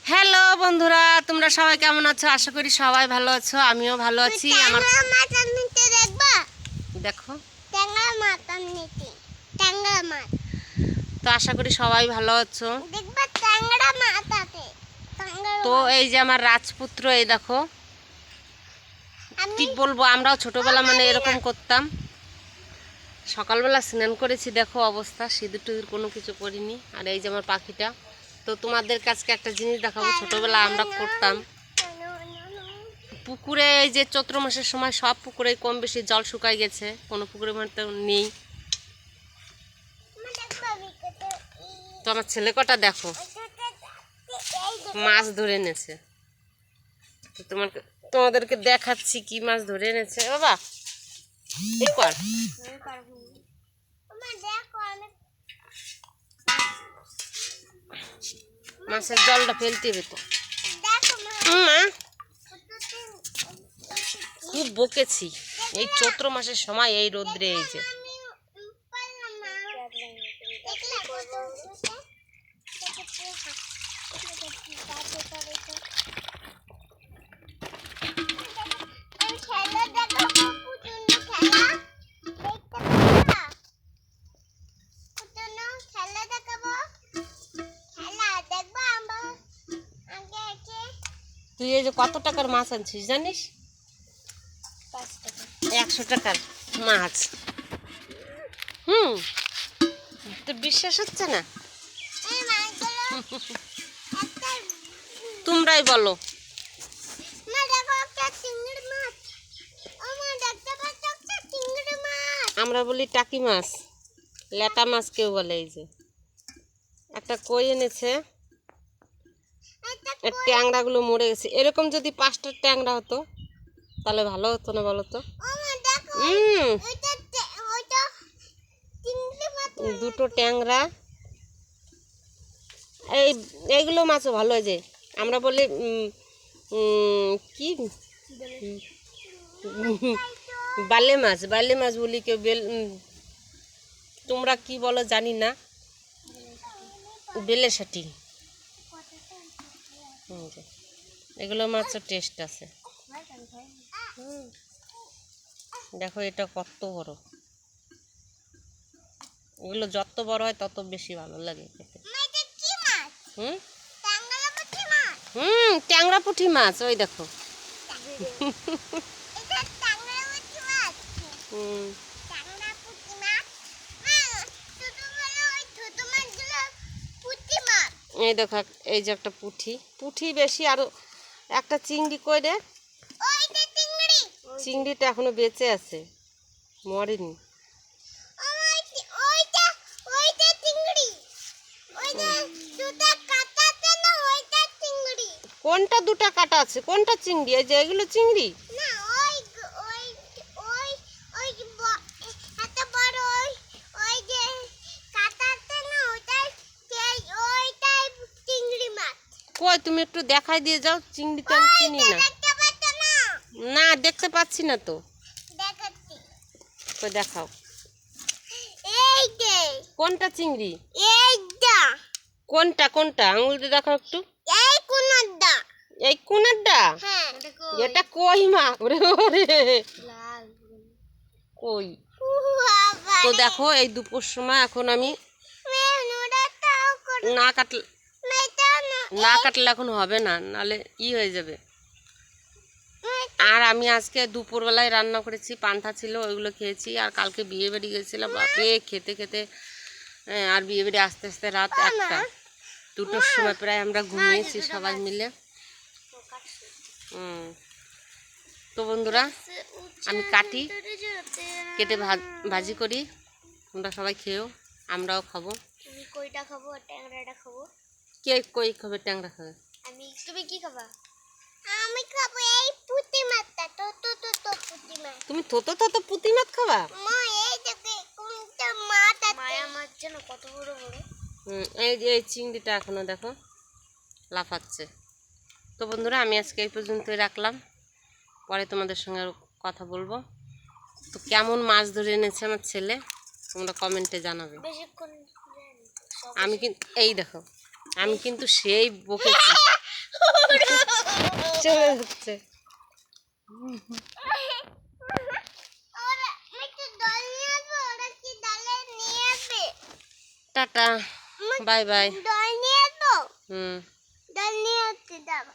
Hello বন্ধুরা, তোমরা সবাই কেমন আছো? আশা করি সবাই ভালো আছো, আমিও ভালো আছি। আমার দেখো তো আশা করি সবাই ভালো আছো। তো এই যে আমার রাজপুত্র, এই দেখো কি বলবো, আমরাও ছোটবেলা মানে এরকম করতাম। সকালবেলা স্নান করেছি, দেখো অবস্থা, সিঁদুর টিঁদুর কোনো কিছু করিনি। আর এই যে আমার পাখিটা। তো তোমাদের কাছে একটা জিনিস দেখাবো, ছোটবেলা আমরা করতাম পুকুরে। এই যে চৈত্র মাসের সময় সব পুকুরে কম বেশি জল শুকায় গেছে, কোনো পুকুরে মধ্যে নেই। তো আমার ছেলে কটা দেখো মাছ ধরে এনেছে। তো তোমাদেরকে দেখাচ্ছি কি মাছ ধরে এনেছে। বাবা এই কর, মাছের জলটা ফেলতে হবে তো। মা খুব বকেছি এই চৈত্র মাসের সময়, এই রোদ্রে। এই যে তুই এই যে কত টাকার মাছ আনছিস জানিস? 100 টাকার মাছ। তোর বিশ্বাস হচ্ছে না? তোমরাই বলো। আমরা বলি টাকি মাছ, ল্যাটা মাছ কেউ বলে। এই যে একটা কই এনেছে, ট্যাংরা গুলো মরে গেছে। এরকম যদি 5টা ট্যাংরা হতো তাহলে ভালো হতো না বলো তো? 2টো ট্যাংরা। এইগুলো মাছও ভালো হয়। যে আমরা বলি কি বালে মাছ, বালে মাছ বলি কেউ, তোমরা কি বলো জানি না, বেলেশাটি। এগুলো মাছের টেস্ট আছে। দেখো এটা কত বড়। এগুলো যত বড় হয় তত বেশি ভালো লাগে খেতে। ট্যাংরা পুঁটি মাছ, ওই দেখো। এই দেখো, এই যে একটা পুঁটি, পুঁটি বেশি। আরো একটা চিংড়ি কই রে? চিংড়িটা এখনো বেঁচে আছে, মরেনি। কোনটা 2টা কাটা আছে? কোনটা চিংড়ি? এই যে এগুলো চিংড়ি। কই তুমি একটু দেখাই দিয়ে যাও, চিংড়িতে আমি চিনি না। না দেখতে পাচ্ছি না তো। কই দেখাও, কোনটা চিংড়ি? কোনটা কোনটা আঙুল দিয়ে দেখাও একটু। এই কোনারটা? এটা কই মা? ওরে ওরে কই। তো দেখো এই দুপুর সময় এখন আমি না কাটলে এখন হবে না, নালে হয়ে যাবে। আর আমি আজকে দুপুরবেলায় রান্না করেছি, পান্তা ছিল, ওইগুলো খেয়েছি। আর কালকে বিয়ে বাড়ি গেছিলাম, বাপরে খেতে খেতে আর বিয়ে বাড়ি আস্তে আস্তে রাত 1টা 2টোর সময় প্রায় আমরা ঘুমিয়েছি সবাই মিলে। তো বন্ধুরা, আমি কাটি, কেটে ভাজি করি, তোমরা সবাই খেয়েও, আমরাও খাবো। কইটা খাবো আর ট্যাংরাটা খাবো। কে কই খাবে? ট্যাংরা খাবে। তুমি কি খাবা? আমি খাবো এই পুঁটি মাছটা। পুঁটি মাছ। তুমি থতো পুঁটি মাছ খাবা? মা এই দেখে কোনটা মাছ আছে, মায়া মাছ যেন কত বড় বড়। এই যে এই চিংড়িটা এখনো দেখো লাফাচ্ছে। তো বন্ধুরা, আমি আজকে এই পর্যন্তই রাখলাম, পরে তোমাদের সঙ্গে কথা বলবো। তো কেমন মাছ ধরে এনেছে আমার ছেলে তোমরা কমেন্টে জানাবে। আমি কিন্তু এই দেখো আমি কিন্তু সেই বকেছি। চলে যাচ্ছে। ওরা একটু দল নিয়ে আসবে, ওরা কি ডালে নিয়ে আসবে? Tata, bye bye. দল নিয়ে আসবো, হুম। দল নিয়ে আসতে দাও।